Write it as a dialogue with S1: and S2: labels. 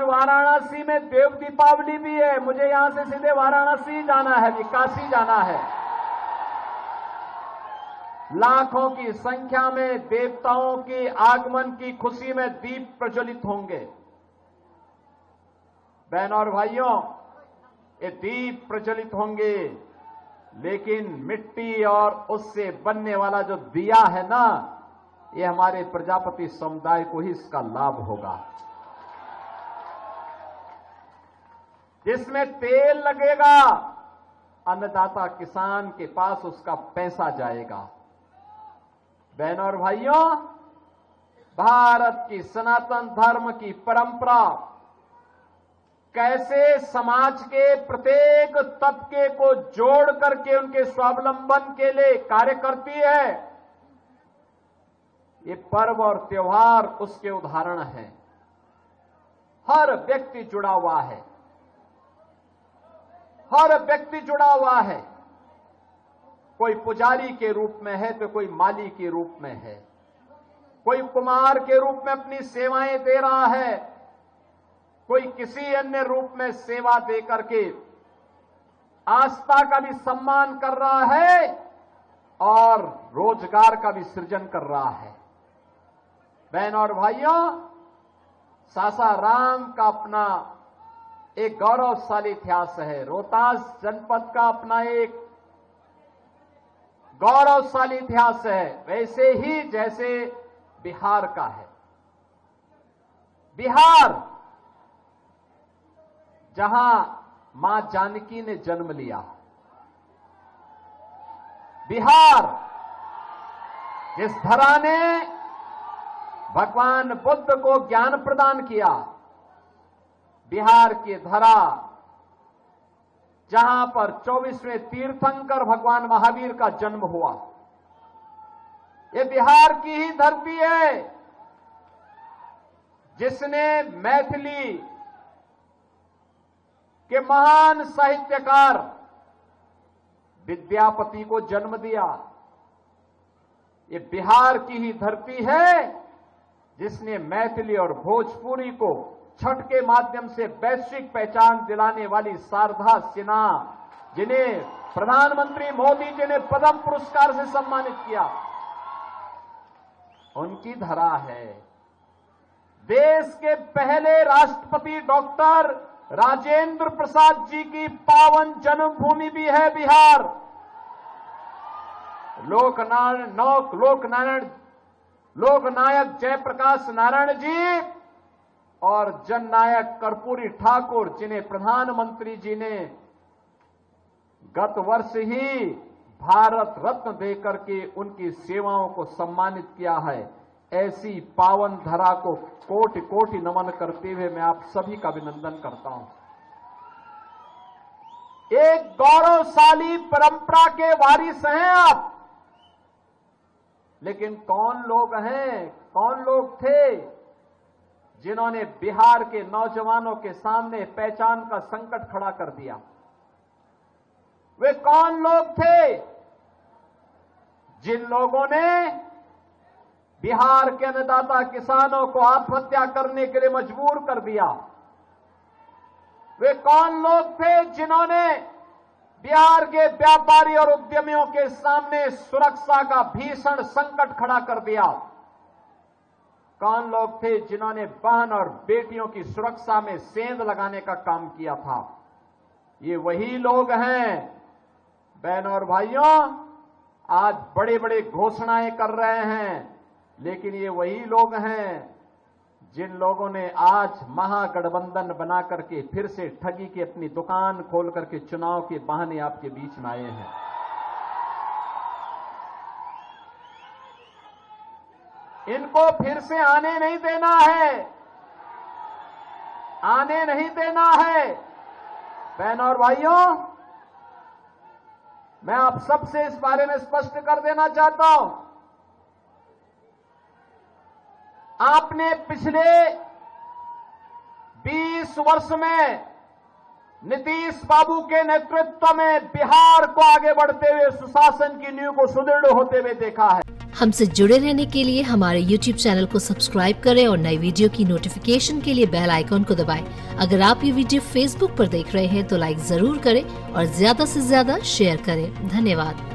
S1: वाराणसी में देव दीपावली भी है। मुझे यहां से सीधे वाराणसी जाना है, काशी जाना है। लाखों की संख्या में देवताओं के आगमन की खुशी में दीप प्रज्वलित होंगे। बहनों और भाइयों, ये दीप प्रज्वलित होंगे, लेकिन मिट्टी और उससे बनने वाला जो दिया है ना, ये हमारे प्रजापति समुदाय को ही इसका लाभ होगा। जिसमें तेल लगेगा, अन्नदाता किसान के पास उसका पैसा जाएगा। बहनों और भाइयों, भारत की सनातन धर्म की परंपरा कैसे समाज के प्रत्येक तबके को जोड़ करके उनके स्वावलंबन के लिए कार्य करती है, ये पर्व और त्योहार उसके उदाहरण हैं। हर व्यक्ति जुड़ा हुआ है, हर व्यक्ति जुड़ा हुआ है। कोई पुजारी के रूप में है तो कोई माली के रूप में है, कोई कुमार के रूप में अपनी सेवाएं दे रहा है, कोई किसी अन्य रूप में सेवा दे करके आस्था का भी सम्मान कर रहा है और रोजगार का भी सृजन कर रहा है। बहनों और भाइयों, सासाराम का अपना एक गौरवशाली इतिहास है, रोहतास जनपद का अपना एक गौरवशाली इतिहास है, वैसे ही जैसे बिहार का है। बिहार, जहां मां जानकी ने जन्म लिया, बिहार जिस धरा ने भगवान बुद्ध को ज्ञान प्रदान किया, बिहार की धरा जहां पर 24वें तीर्थंकर भगवान महावीर का जन्म हुआ, ये बिहार की ही धरती है जिसने मैथिली के महान साहित्यकार विद्यापति को जन्म दिया। ये बिहार की ही धरती है जिसने मैथिली और भोजपुरी को छठ के माध्यम से वैश्विक पहचान दिलाने वाली शारदा सिन्हा, जिन्हें प्रधानमंत्री मोदी जी ने पद्म पुरस्कार से सम्मानित किया, उनकी धरा है। देश के पहले राष्ट्रपति डॉक्टर राजेंद्र प्रसाद जी की पावन जन्मभूमि भी है बिहार। लोकनायक जयप्रकाश नारायण जी और जननायक कर्पूरी ठाकुर, जिन्हें प्रधानमंत्री जी ने गत वर्ष ही भारत रत्न देकर के उनकी सेवाओं को सम्मानित किया है, ऐसी पावन धरा को कोटि कोटि नमन करते हुए मैं आप सभी का अभिनंदन करता हूं। एक गौरवशाली परंपरा के वारिस हैं आप, लेकिन कौन लोग हैं, कौन लोग थे जिन्होंने बिहार के नौजवानों के सामने पहचान का संकट खड़ा कर दिया? वे कौन लोग थे जिन लोगों ने बिहार के अन्नदाता किसानों को आत्महत्या करने के लिए मजबूर कर दिया? वे कौन लोग थे जिन्होंने बिहार के व्यापारी और उद्यमियों के सामने सुरक्षा का भीषण संकट खड़ा कर दिया? कौन लोग थे जिन्होंने बहन और बेटियों की सुरक्षा में सेंध लगाने का काम किया था? ये वही लोग हैं। बहनों और भाइयों, आज बड़े बड़े घोषणाएं कर रहे हैं, लेकिन ये वही लोग हैं जिन लोगों ने आज महागठबंधन बना करके फिर से ठगी की अपनी दुकान खोल करके चुनाव के बहाने आपके बीच में आए हैं। इनको फिर से आने नहीं देना है, आने नहीं देना है। बहनों और भाइयों, मैं आप सबसे इस बारे में स्पष्ट कर देना चाहता हूं, आपने पिछले 20 वर्ष में नीतीश बाबू के नेतृत्व में बिहार को आगे बढ़ते हुए सुशासन की नींव को सुदृढ़ होते हुए देखा है।
S2: हमसे जुड़े रहने के लिए हमारे YouTube चैनल को सब्सक्राइब करें और नई वीडियो की नोटिफिकेशन के लिए बेल आइकॉन को दबाएं। अगर आप ये वीडियो Facebook पर देख रहे हैं तो लाइक जरूर करें और ज्यादा से ज्यादा शेयर करें। धन्यवाद।